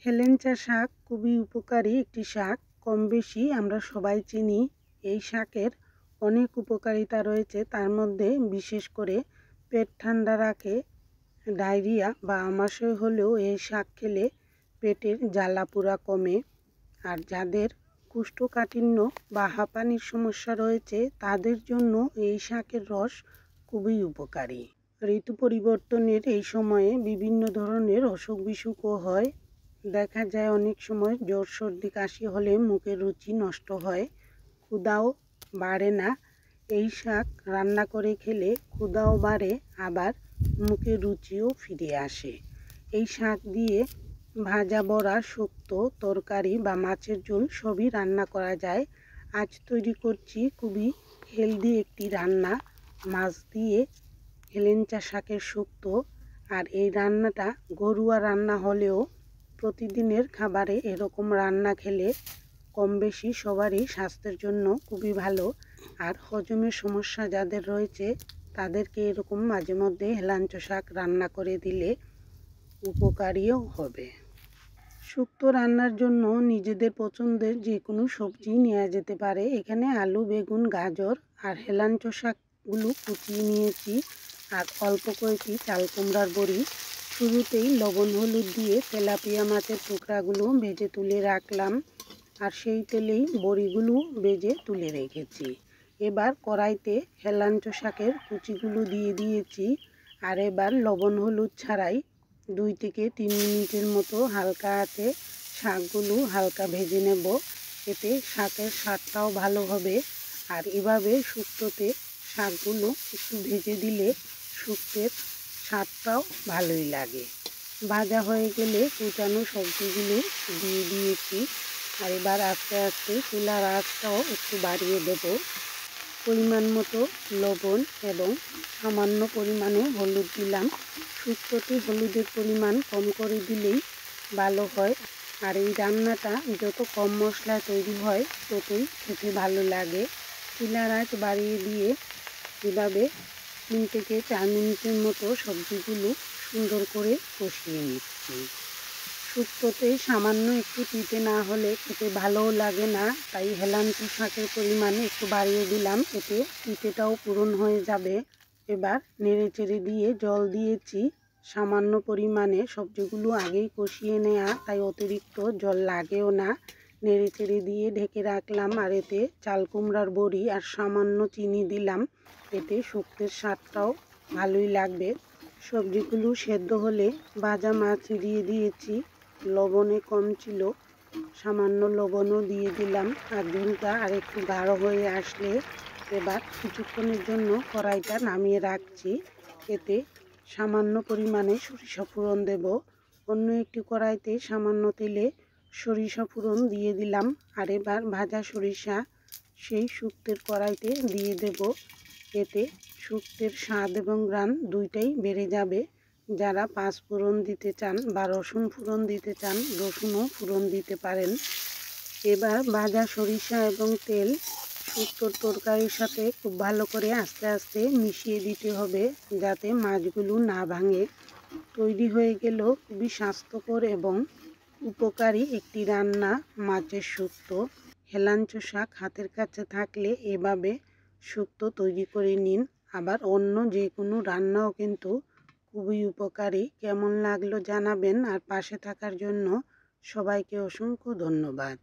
হেলেঞ্চা শাক খুবই উপকারী একটি শাক। কম বেশি আমরা সবাই চিনি। এই শাকের অনেক উপকারিতা রয়েছে, তার মধ্যে বিশেষ করে পেট ঠান্ডা রাখে। ডায়রিয়া বা আমাশয় হলেও এই শাক খেলে পেটের জ্বালা পোড়া কমে। আর যাদের কোষ্ঠকাঠিন্য বা হাঁপানির সমস্যা রয়েছে তাদের জন্য এই শাকের রস খুবই উপকারী। ঋতু পরিবর্তনের এই সময়ে বিভিন্ন ধরনের অসুখ বিসুখও হয়। দেখা যায় অনেক সময় জ্বর সর্দি কাশি হলে মুখের রুচি নষ্ট হয়, ক্ষুধাও বাড়ে না। এই শাক রান্না করে খেলে ক্ষুধাও বাড়ে, আবার মুখের রুচিও ফিরে আসে। এই শাক দিয়ে ভাজা বড়া, শুক্তো, তরকারি বা মাছের ঝোল সবই রান্না করা যায়। আজ তৈরি করছি খুবই হেলদি একটি রান্না, মাছ দিয়ে হেলেঞ্চা শাকের শুক্তো। আর এই রান্নাটা ঘরোয়া রান্না হলেও প্রতিদিনের খাবারে এরকম রান্না খেলে কম বেশি সবারই স্বাস্থ্যের জন্য খুবই ভালো। আর হজমের সমস্যা যাদের রয়েছে তাদেরকে এরকম মাঝে মধ্যে হেলাঞ্চা শাক রান্না করে দিলে উপকারীও হবে। শুক্তো রান্নার জন্য নিজেদের পছন্দের যে কোনো সবজি নেওয়া যেতে পারে। এখানে আলু, বেগুন, গাজর আর হেলাঞ্চা শাকগুলো কুচিয়ে নিয়েছি, আর অল্প কয়েকটি চাল কুমড়ার বড়ি। শুরুতেই লবণ হলুদ দিয়ে তেলাপিয়া মাছের টুকরাগুলো ভেজে তুলে রাখলাম, আর সেই তেলেই বড়িগুলো ভেজে তুলে রেখেছি। এবার কড়াইতে হেলাঞ্চা শাকের কুচিগুলো দিয়ে দিয়েছি, আর এবার লবণ হলুদ ছাড়াই 2 থেকে 3 মিনিটের মতো হালকা আঁচে শাকগুলো হালকা ভেজে নেব। এতে শাকের স্বাদটাও ভালো হবে। আর এভাবে শুক্তোতে শাকগুলো একটু ভেজে দিলে শুক্তের স্বাদটাও ভালোই লাগে। ভাজা হয়ে গেলে কুচানো সবজিগুলো দিয়ে দিয়েছি, আর এবার আস্তে আস্তে চুলার আঁচটাও একটু বাড়িয়ে দেব। পরিমাণ মতো লবণ এবং সামান্য পরিমাণে হলুদ দিলাম। শুক্তোতে হলুদের পরিমাণ কম করে দিলেই ভালো হয়। আর এই রান্নাটা যত কম মশলায় তৈরি হয় ততই খেতে ভালো লাগে। চুলার আঁচ বাড়িয়ে দিয়ে এভাবে 3 থেকে 4 মিনিটের মতো সবজিগুলো সুন্দর করে কষিয়ে নিচ্ছি। শুক্তোতে সামান্য একটু তিতে না হলে খেতে ভালোও লাগে না, তাই হেলাঞ্চা শাকের পরিমাণ একটু বাড়িয়ে দিলাম, এতে তিতেটাও পূরণ হয়ে যাবে। এবার নেড়ে চেড়ে দিয়ে জল দিয়েছি সামান্য পরিমাণে। সবজিগুলো আগেই কষিয়ে নেওয়া, তাই অতিরিক্ত জল লাগেও না। নেড়ে চেড়ে দিয়ে ঢেকে রাখলাম, আর এতে চাল কুমড়ার বড়ি আর সামান্য চিনি দিলাম, এতে শুক্তোর স্বাদটাও ভালোই লাগবে। সবজিগুলো সেদ্ধ হলে ভাজা মাছ দিয়ে দিয়েছি, লবণে কম ছিল, সামান্য লবণও দিয়ে দিলাম। আর ঝোলটা আর একটু গাঢ় হয়ে আসলে এবার কিছুক্ষণের জন্য কড়াইটা নামিয়ে রাখছি। এতে সামান্য পরিমাণে সরিষা ফোড়ন দেব। অন্য একটি কড়াইতে সামান্য তেলে সরিষা ফোড়ন দিয়ে দিলাম, আর এবার ভাজা সরিষা সেই শুক্তোর কড়াইতে দিয়ে দেব। এতে শুক্তোর স্বাদ এবং ঘ্রাণ দুইটাই বেড়ে যাবে। যারা 5 ফোড়ন দিতে চান বা রসুন ফোড়ন দিতে চান, রসুনও ফোড়ন দিতে পারেন। এবার ভাজা সরিষা এবং তেল শুক্তোর তরকারির সাথে খুব ভালো করে আস্তে আস্তে মিশিয়ে দিতে হবে, যাতে মাছগুলো না ভাঙে। তৈরি হয়ে গেল খুবই স্বাস্থ্যকর এবং উপকারী একটি রান্না, মাছের শুক্তো। হেলাঞ্চা শাক হাতের কাছে থাকলে এভাবে শুক্তো তৈরি করে নিন। আবার অন্য যে কোনো রান্নাও কিন্তু খুবই উপকারী। কেমন লাগলো জানাবেন, আর পাশে থাকার জন্য সবাইকে অসংখ্য ধন্যবাদ।